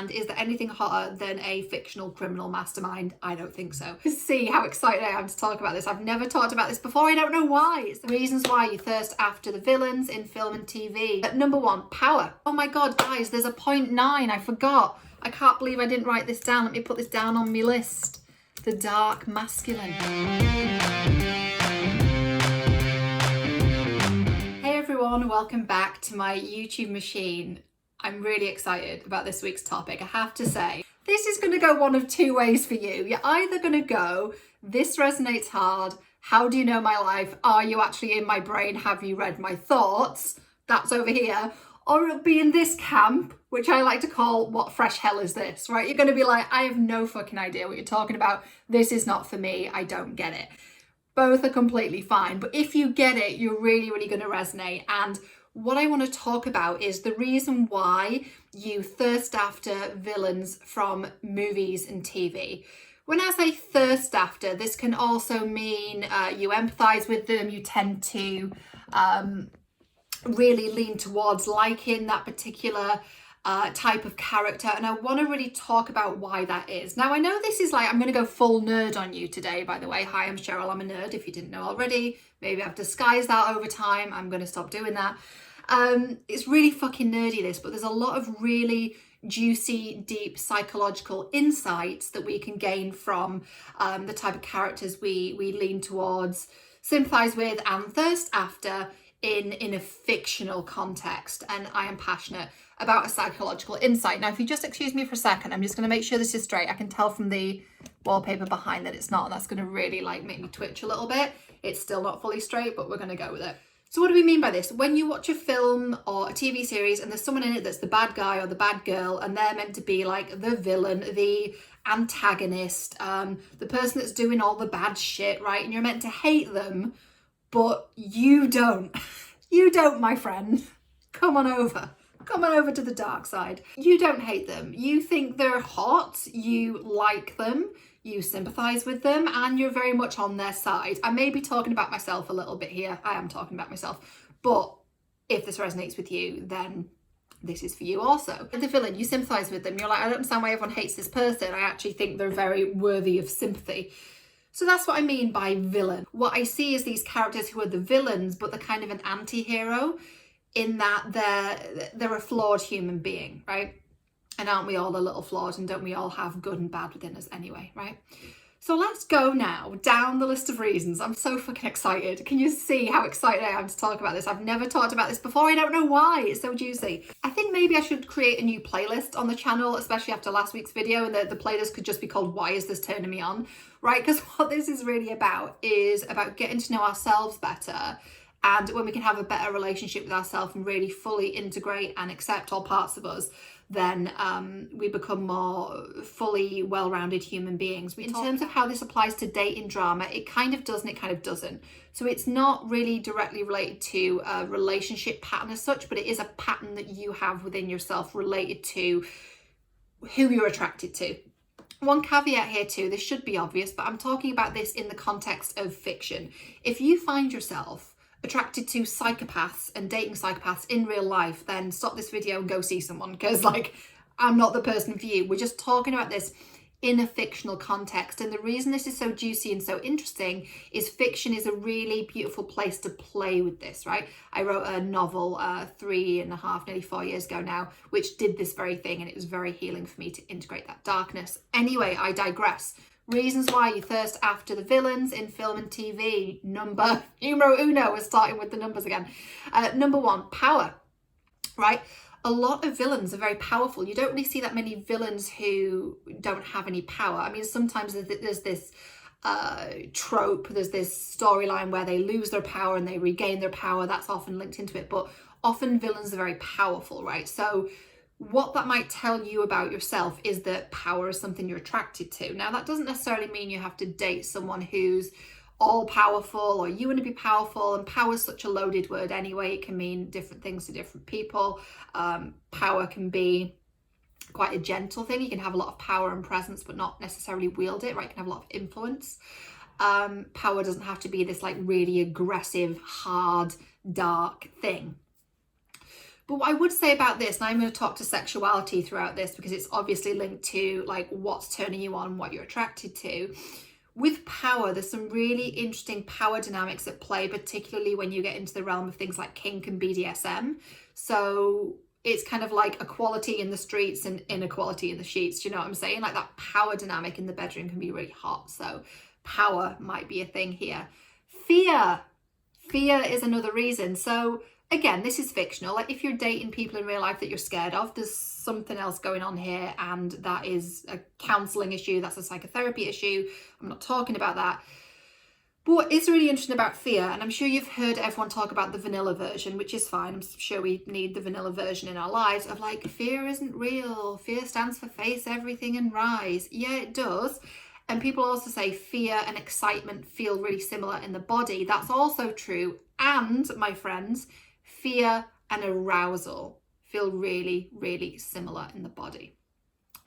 And is there anything hotter than a fictional criminal mastermind? I don't think so. See how excited I am to talk about this. I've never talked about this before. I don't know why. It's the reasons why you thirst after the villains in film and TV. Number 1, power. Oh my God, guys, there's a 0.9. I forgot. I can't believe I didn't write this down. Let me put this down on my list. The dark masculine. Hey everyone, welcome back to my YouTube machine. I'm really excited about this week's topic. I have to say, this is going to go one of two ways for you. You're either going to go, this resonates hard. How do you know my life? Are you actually in my brain? Have you read my thoughts? That's over here. Or it'll be in this camp, which I like to call, what fresh hell is this, right? You're going to be like, I have no fucking idea what you're talking about. This is not for me. I don't get it. Both are completely fine. But if you get it, you're really, really going to resonate. And what I want to talk about is the reason why you thirst after villains from movies and TV. When I say thirst after, this can also mean you empathize with them, you tend to really lean towards liking that particular type of character, and I want to really talk about why that is. Now, I know this is like, I'm going to go full nerd on you today, by the way. Hi, I'm Cheryl, I'm a nerd, if you didn't know already. Maybe I've disguised that over time. I'm going to stop doing that. It's really fucking nerdy, this, but there's a lot of really juicy, deep psychological insights that we can gain from the type of characters we lean towards, sympathize with, and thirst after in a fictional context. And I am passionate about a psychological insight. Now, if you just excuse me for a second, I'm just going to make sure this is straight. I can tell from the wallpaper behind that it's not, and that's going to really like make me twitch a little bit. It's still not fully straight, but we're going to go with it. So what do we mean by this? When you watch a film or a TV series and there's someone in it that's the bad guy or the bad girl, and they're meant to be like the villain, the antagonist, the person that's doing all the bad shit, right? And you're meant to hate them, but you don't. You don't, my friend. Come on over. Come on over to the dark side. You don't hate them. You think they're hot. You like them. You sympathize with them, and you're very much on their side. I may be talking about myself a little bit here. I am talking about myself. But if this resonates with you, then this is for you also. The villain, you sympathize with them. You're like, I don't understand why everyone hates this person. I actually think they're very worthy of sympathy. So that's what I mean by villain. What I see is these characters who are the villains, but they're kind of an anti-hero in that they're a flawed human being, right? And aren't we all a little flawed, and don't we all have good and bad within us anyway, right? So let's go now down the list of reasons. I'm so fucking excited. Can you see how excited I am to talk about this? I've never talked about this before. I don't know why. It's so juicy. I think maybe I should create a new playlist on the channel, especially after last week's video, and the playlist could just be called Why Is This Turning Me On? Right? Because what this is really about is about getting to know ourselves better. And when we can have a better relationship with ourselves and really fully integrate and accept all parts of us, then we become more fully well-rounded human beings. In terms of how this applies to dating drama, it kind of does and it kind of doesn't. So it's not really directly related to a relationship pattern as such, but it is a pattern that you have within yourself related to who you're attracted to. One caveat here too, this should be obvious, but I'm talking about this in the context of fiction. If you find yourself attracted to psychopaths and dating psychopaths in real life, then stop this video and go see someone, because like, I'm not the person for you. We're just talking about this in a fictional context. And the reason this is so juicy and so interesting is fiction is a really beautiful place to play with this, right? I wrote a novel 3.5, nearly 4 years ago now, which did this very thing, and it was very healing for me to integrate that darkness. Anyway, I digress. Reasons why you thirst after the villains in film and TV. Numero uno, we're starting with the numbers again. Number 1, power, right? A lot of villains are very powerful. You don't really see that many villains who don't have any power. I mean, sometimes there's this trope, there's this storyline where they lose their power and they regain their power. That's often linked into it, but often villains are very powerful, right? So what that might tell you about yourself is that power is something you're attracted to. Now, that doesn't necessarily mean you have to date someone who's all powerful or you want to be powerful, and power is such a loaded word anyway. It can mean different things to different people. Power can be quite a gentle thing. You can have a lot of power and presence but not necessarily wield it, right? You can have a lot of influence. Power doesn't have to be this like really aggressive, hard, dark thing. But what I would say about this, and I'm going to talk to sexuality throughout this because it's obviously linked to like what's turning you on, what you're attracted to. With power, there's some really interesting power dynamics at play, particularly when you get into the realm of things like kink and BDSM. So it's kind of like equality in the streets and inequality in the sheets. Do you know what I'm saying? Like that power dynamic in the bedroom can be really hot. So power might be a thing here. Fear. Fear is another reason. So again, this is fictional. Like if you're dating people in real life that you're scared of, there's something else going on here, and that is a counselling issue, that's a psychotherapy issue. I'm not talking about that. But what is really interesting about fear, and I'm sure you've heard everyone talk about the vanilla version, which is fine. I'm sure we need the vanilla version in our lives of like, fear isn't real. Fear stands for face everything and rise. Yeah, it does. And people also say fear and excitement feel really similar in the body. That's also true. And my friends, fear and arousal feel really, really similar in the body.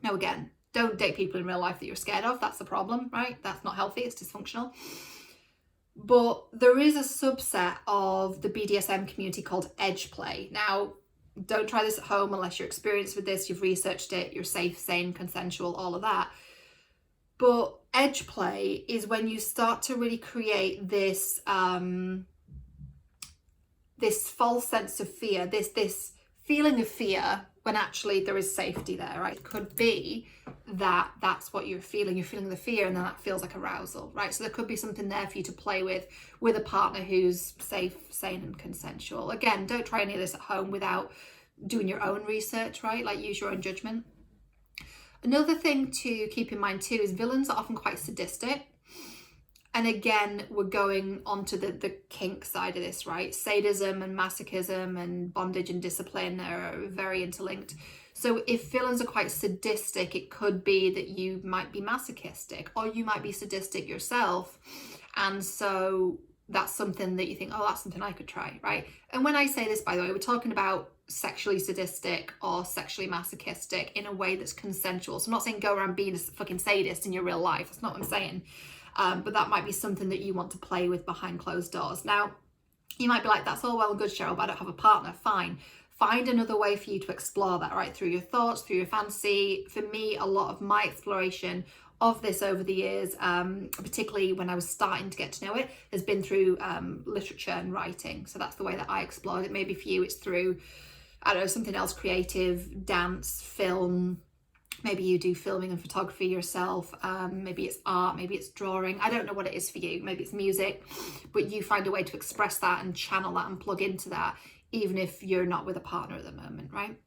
Now, again, don't date people in real life that you're scared of. That's the problem, right? That's not healthy. It's dysfunctional. But there is a subset of the BDSM community called edge play. Now, don't try this at home unless you're experienced with this, you've researched it, you're safe, sane, consensual, all of that. But edge play is when you start to really create this this false sense of fear, this feeling of fear when actually there is safety there, right? It could be that that's what you're feeling the fear, and then that feels like arousal, right? So there could be something there for you to play with a partner who's safe, sane and consensual. Again, don't try any of this at home without doing your own research, right? Like use your own judgment. Another thing to keep in mind too is villains are often quite sadistic. And again, we're going onto the kink side of this, right? Sadism and masochism and bondage and discipline are very interlinked. So if villains are quite sadistic, it could be that you might be masochistic, or you might be sadistic yourself. And so that's something that you think, oh, that's something I could try, right? And when I say this, by the way, we're talking about sexually sadistic or sexually masochistic in a way that's consensual. So I'm not saying go around being a fucking sadist in your real life. That's not what I'm saying. But that might be something that you want to play with behind closed doors. Now, you might be like, that's all well and good, Cheryl, but I don't have a partner. Fine. Find another way for you to explore that, right? Through your thoughts, through your fantasy. For me, a lot of my exploration of this over the years, particularly when I was starting to get to know it, has been through literature and writing. So that's the way that I explored it. Maybe for you, it's through, I don't know, something else creative, dance, film. Maybe you do filming and photography yourself. Maybe it's art, maybe it's drawing. I don't know what it is for you. Maybe it's music, but you find a way to express that and channel that and plug into that, even if you're not with a partner at the moment, right?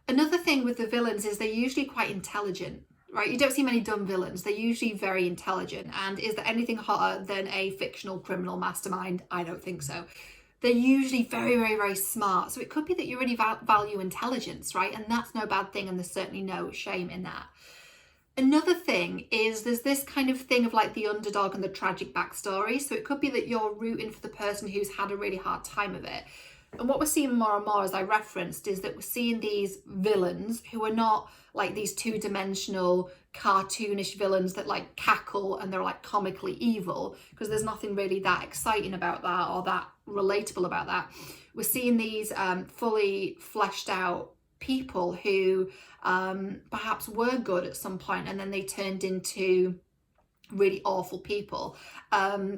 Another thing with the villains is they're usually quite intelligent, right? You don't see many dumb villains. They're usually very intelligent. And is there anything hotter than a fictional criminal mastermind? I don't think so. They're usually very, very, very smart. So it could be that you really value intelligence, right? And that's no bad thing, and there's certainly no shame in that. Another thing is there's this kind of thing of like the underdog and the tragic backstory. So it could be that you're rooting for the person who's had a really hard time of it. And what we're seeing more and more, as I referenced, is that we're seeing these villains who are not like these two-dimensional cartoonish villains that like cackle and they're like comically evil, because there's nothing really that exciting about that or that relatable about that. We're seeing these fully fleshed out people who perhaps were good at some point and then they turned into really awful people.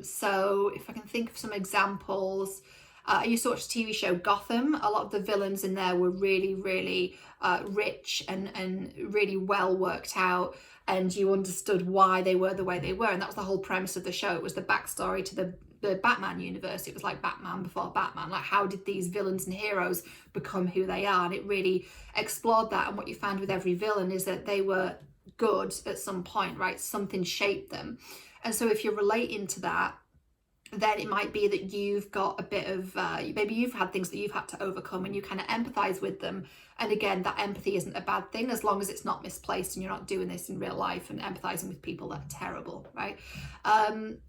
So if I can think of some examples, I used to watch the TV show Gotham. A lot of the villains in there were really, really rich and really well worked out, and you understood why they were the way they were. And that was the whole premise of the show. It was the backstory to the Batman universe. It was like Batman before Batman. Like, how did these villains and heroes become who they are? And it really explored that. And what you found with every villain is that they were good at some point, right? Something shaped them. And so if you're relating to that, then it might be that you've got a bit of, maybe you've had things that you've had to overcome and you kind of empathize with them. And again, that empathy isn't a bad thing as long as it's not misplaced and you're not doing this in real life and empathizing with people that are terrible, right?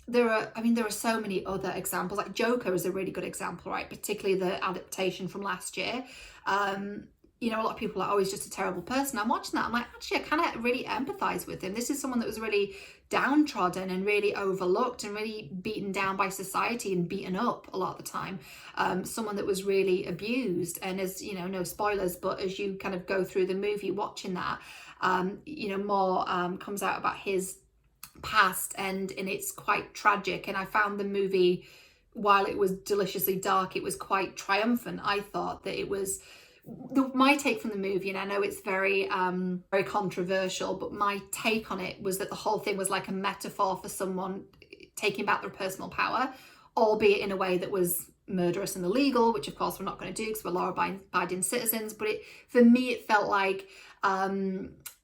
There are so many other examples. Like Joker is a really good example, right? Particularly the adaptation from last year. you know, a lot of people are always just a terrible person. I'm watching that, I'm like, actually, I kind of really empathize with him. This is someone that was really downtrodden and really overlooked and really beaten down by society and beaten up a lot of the time. Someone that was really abused. And as you know, no spoilers, but as you kind of go through the movie watching that, you know, more comes out about his past, and it's quite tragic. And I found the movie, while it was deliciously dark, it was quite triumphant. I thought that it was my take from the movie, and I know it's very very controversial, but my take on it was that the whole thing was like a metaphor for someone taking back their personal power, albeit in a way that was murderous and illegal, which of course we're not going to do because we're law-abiding citizens. But for me, it felt like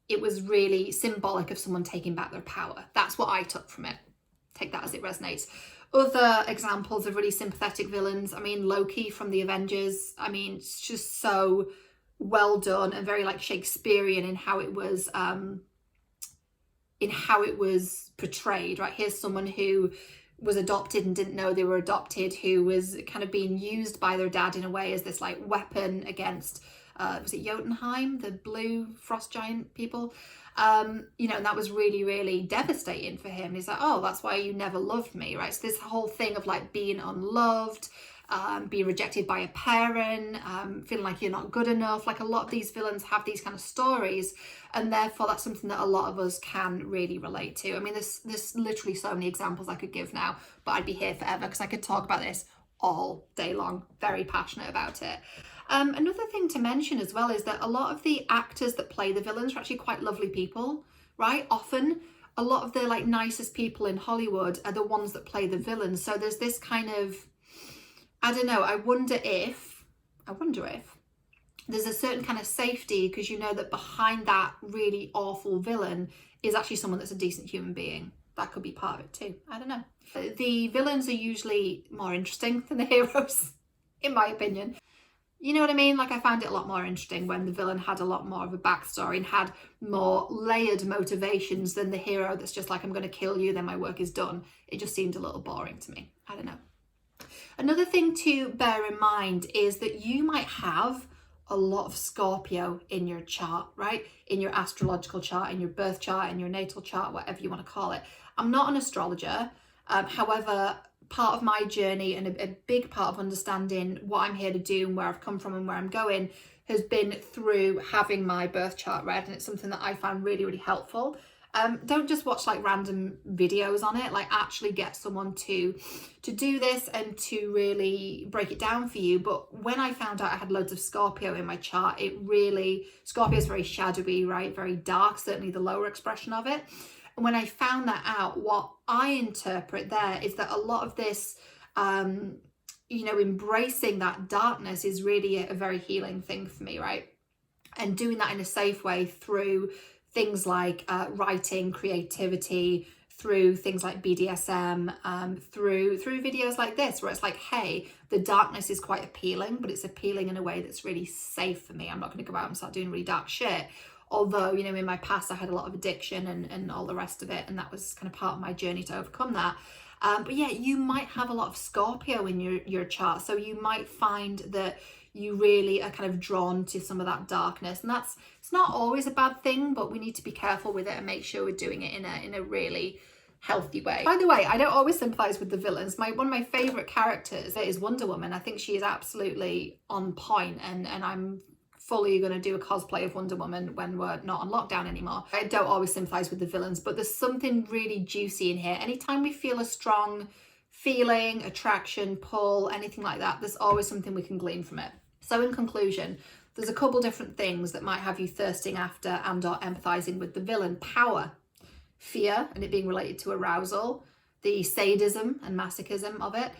it was really symbolic of someone taking back their power. That's what I took from it. Take that as it resonates. Other examples of really sympathetic villains, I mean, Loki from the Avengers. I mean, it's just so well done and very like Shakespearean in how it was portrayed, right? Here's someone who was adopted and didn't know they were adopted, who was kind of being used by their dad in a way as this like weapon against was it Jotunheim, the blue frost giant people? You know, and that was really, really devastating for him. He's like, oh, that's why you never loved me, right? So this whole thing of like being unloved, being rejected by a parent, feeling like you're not good enough. Like a lot of these villains have these kind of stories, and therefore that's something that a lot of us can really relate to. I mean, there's literally so many examples I could give now, but I'd be here forever because I could talk about this all day long. Very passionate about it. Another thing to mention as well is that a lot of the actors that play the villains are actually quite lovely people, right? Often a lot of the like nicest people in Hollywood are the ones that play the villains. So there's this kind of, I don't know, I wonder if there's a certain kind of safety because you know that behind that really awful villain is actually someone that's a decent human being. That could be part of it too. I don't know. The villains are usually more interesting than the heroes, in my opinion. You know what I mean? Like I found it a lot more interesting when the villain had a lot more of a backstory and had more layered motivations than the hero that's just like, I'm going to kill you, then my work is done. It just seemed a little boring to me. I don't know. Another thing to bear in mind is that you might have a lot of Scorpio in your chart, right? In your astrological chart, in your birth chart, in your natal chart, whatever you want to call it. I'm not an astrologer. However, part of my journey and a big part of understanding what I'm here to do and where I've come from and where I'm going has been through having my birth chart read, and it's something that I found really, really helpful. Don't just watch like random videos on it, like actually get someone to do this and to really break it down for you. But when I found out I had loads of Scorpio in my chart, Scorpio is very shadowy, right? Very dark, certainly the lower expression of it. And when I found that out, what I interpret there is that a lot of this, you know, embracing that darkness is really a very healing thing for me, right? And doing that in a safe way through things like writing, creativity, through things like BDSM, through videos like this, where it's like, hey, the darkness is quite appealing, but it's appealing in a way that's really safe for me. I'm not going to go out and start doing really dark shit. Although, you know, in my past, I had a lot of addiction and all the rest of it. And that was kind of part of my journey to overcome that. But yeah, you might have a lot of Scorpio in your chart. So you might find that you really are kind of drawn to some of that darkness. And it's not always a bad thing, but we need to be careful with it and make sure we're doing it in a really healthy way. By the way, I don't always sympathize with the villains. One of my favorite characters is Wonder Woman. I think she is absolutely on point, and I'm fully going to do a cosplay of Wonder Woman when we're not on lockdown anymore. I don't always sympathize with the villains, but there's something really juicy in here. Anytime we feel a strong feeling, attraction, pull, anything like that, there's always something we can glean from it. So in conclusion, there's a couple different things that might have you thirsting after and or empathizing with the villain. Power, fear, and it being related to arousal, the sadism and masochism of it,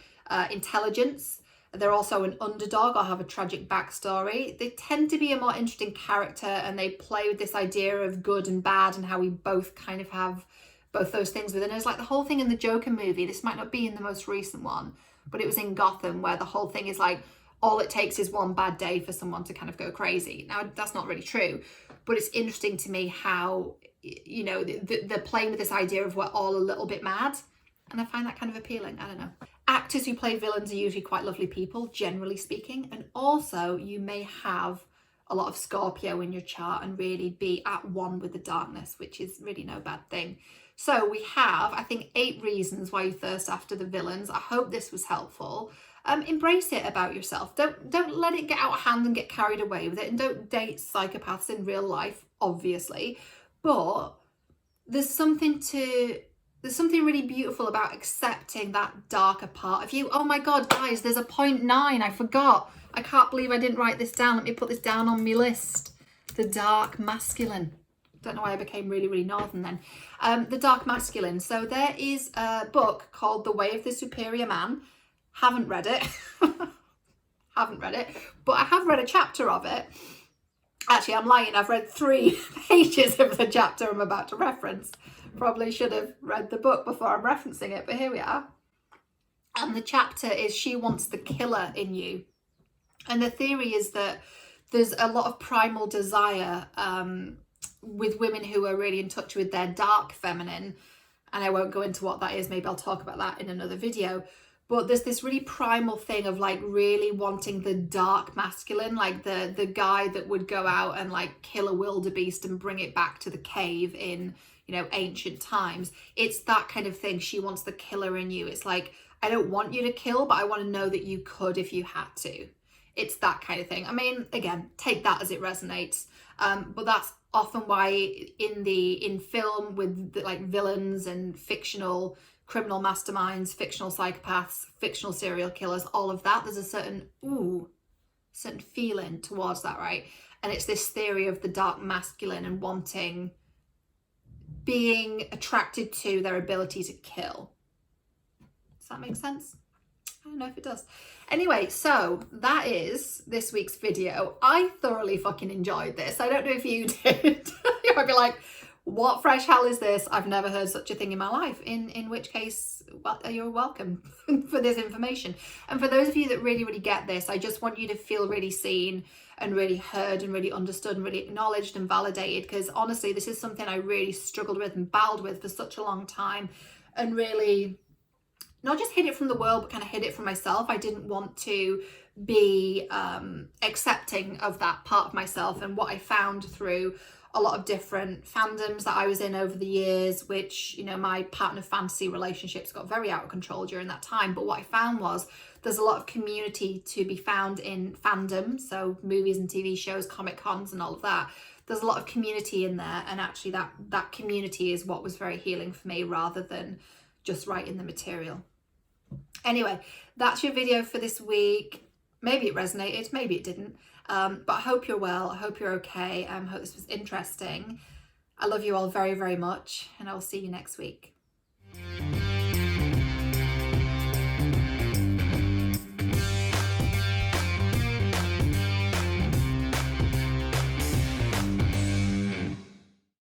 intelligence. They're also an underdog or have a tragic backstory. They tend to be a more interesting character, and they play with this idea of good and bad and how we both kind of have both those things within us. Like the whole thing in the Joker movie, this might not be in the most recent one, but it was in Gotham, where the whole thing is like, all it takes is one bad day for someone to kind of go crazy. Now, that's not really true, but it's interesting to me how, you know, they're playing with this idea of we're all a little bit mad. And I find that kind of appealing. I don't know. Actors who play villains are usually quite lovely people, generally speaking. And also you may have a lot of Scorpio in your chart and really be at one with the darkness, which is really no bad thing. So we have, I think, 8 reasons why you thirst after the villains. I hope this was helpful. Embrace it about yourself. Don't let it get out of hand and get carried away with it. And don't date psychopaths in real life, obviously. But there's something really beautiful about accepting that darker part of you. Oh my God, guys, there's a 0.9. I forgot. I can't believe I didn't write this down. Let me put this down on my list. The dark masculine. Don't know why I became really, really northern then. The dark masculine. So there is a book called The Way of the Superior Man. Haven't read it. Haven't read it. But I have read a chapter of it. Actually, I'm lying. I've read 3 pages of the chapter I'm about to reference. Probably should have read the book before I'm referencing it, but here we are. And the chapter is She Wants the Killer in You. And the theory is that there's a lot of primal desire with women who are really in touch with their dark feminine. And I won't go into what that is. Maybe I'll talk about that in another video. But there's this really primal thing of like really wanting the dark masculine, like the guy that would go out and like kill a wildebeest and bring it back to the cave in, you know, ancient times. It's that kind of thing. She wants the killer in you. It's like, I don't want you to kill, but I want to know that you could if you had to. It's that kind of thing. I mean, again, take that as it resonates. But that's often why in film with like villains and fictional criminal masterminds, fictional psychopaths, fictional serial killers, all of that, there's a certain feeling towards that, right? And it's this theory of the dark masculine and being attracted to their ability to kill. Does that make sense? I don't know if it does. Anyway, so that is this week's video. I thoroughly fucking enjoyed this. I don't know if you did. You might be like, what fresh hell is this? I've never heard such a thing in my life. In which case, well, you're welcome for this information. And for those of you that really, really get this, I just want you to feel really seen and really heard and really understood and really acknowledged and validated. Because honestly, this is something I really struggled with and battled with for such a long time, and really not just hid it from the world, but kind of hid it from myself. I didn't want to be accepting of that part of myself. And what I found through a lot of different fandoms that I was in over the years, which, you know, my partner fantasy relationships got very out of control during that time. But what I found was there's a lot of community to be found in fandom. So movies and TV shows, Comic Cons and all of that. There's a lot of community in there. And actually that community is what was very healing for me, rather than just writing the material. Anyway, that's your video for this week. Maybe it resonated, maybe it didn't. But I hope you're well. I hope you're okay. I hope this was interesting. I love you all very, very much, and I will see you next week.